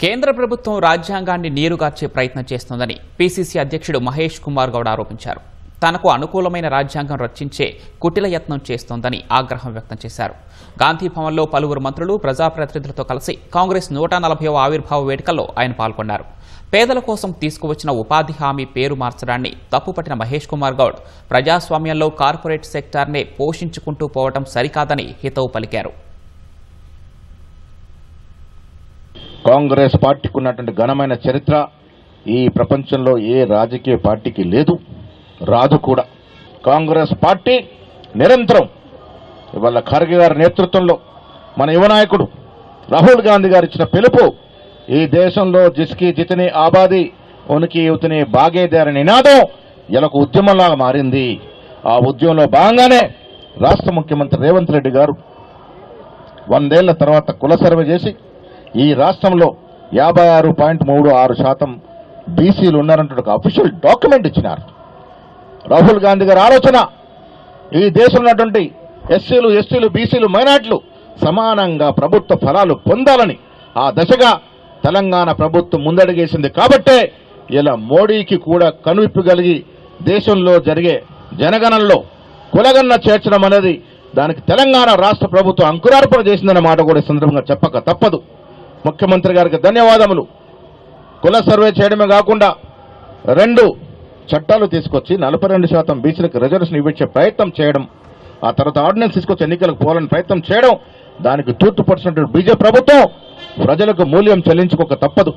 కేంద్ర ప్రభుత్వం రాజ్యాంగాన్ని నీరుగార్చే ప్రయత్నం చేస్తోందని పీసీసీ అధ్యక్షుడు మహేష్ కుమార్ గౌడ్ ఆరోపించారు. తనకు అనుకూలమైన రాజ్యాంగం రచించే కుటిల యత్నం చేస్తోందని ఆగ్రహం వ్యక్తం చేశారు. గాంధీ భవన్లో పలువురు మంత్రులు, ప్రజాప్రతినిధులతో కలిసి కాంగ్రెస్ 140వ ఆవిర్భావ వేడుకల్లో ఆయన పాల్గొన్నారు. పేదల కోసం తీసుకువచ్చిన ఉపాధి హామీ పేరు మార్చడాన్ని తప్పుపట్టిన మహేష్ కుమార్ గౌడ్ ప్రజాస్వామ్యంలో కార్పొరేట్ సెక్టార్నే పోషించుకుంటూ పోవడం సరికాదని హితవు పలికారు. కాంగ్రెస్ పార్టీకి ఉన్నటువంటి ఘనమైన చరిత్ర ఈ ప్రపంచంలో ఏ రాజకీయ పార్టీకి లేదు, రాదు కూడా. కాంగ్రెస్ పార్టీ నిరంతరం ఇవాళ ఖర్గే గారి నేతృత్వంలో మన యువ నాయకుడు రాహుల్ గాంధీ గారు ఇచ్చిన పిలుపు ఈ దేశంలో జిస్కి జితని ఆబాదీ ఉనికి యువతని బాగేదారి నినాదం ఇలా ఒక ఉద్యమంలాగా మారింది. ఆ ఉద్యమంలో భాగంగానే రాష్ట్ర ముఖ్యమంత్రి రేవంత్ రెడ్డి గారు 100 ఏళ్ల తర్వాత కుల సర్వే చేసి ఈ రాష్ట్రంలో 56.36% బీసీలు ఉన్నారంటే ఒక అఫీషియల్ డాక్యుమెంట్ ఇచ్చినారు. రాహుల్ గాంధీ గారి ఆలోచన ఈ దేశంలో ఉన్నటువంటి ఎస్సీలు, ఎస్టీలు, బీసీలు, మైనార్టీలు సమానంగా ప్రభుత్వ ఫలాలు పొందాలని ఆ దశగా తెలంగాణ ప్రభుత్వం ముందడుగేసింది. కాబట్టే ఇలా మోడీకి కూడా కనువిప్పు కలిగి దేశంలో జరిగే జనగణనలో కులగన్న చేర్చడం అనేది దానికి తెలంగాణ రాష్ట్ర ప్రభుత్వం అంకురార్పణ చేసిందన్న మాట కూడా ఈ సందర్భంగా చెప్పక తప్పదు. ముఖ్యమంత్రి గారికి ధన్యవాదములు. కుల సర్వే చేయడమే కాకుండా 2 చట్టాలు తీసుకొచ్చి 42% బీసీలకు రిజర్వేషన్ ఇవ్వచ్చే ప్రయత్నం చేయడం, ఆ తర్వాత ఆర్డినెన్స్ తీసుకొచ్చి ఎన్నికలకు పోవాలని ప్రయత్నం చేయడం, దానికి తూర్పుపరిచినటువంటి బీజేపీ ప్రభుత్వం ప్రజలకు మూల్యం చెల్లించుకోక తప్పదు.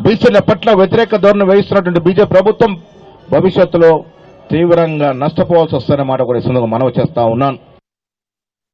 బీసీల పట్ల వ్యతిరేక ధోరణి వహిస్తున్నటువంటి బీజేపీ ప్రభుత్వం భవిష్యత్తులో తీవ్రంగా నష్టపోవాల్సి వస్తుందనే మాట కూడా ఈ సందర్భంగా మనవి చేస్తా ఉన్నాను.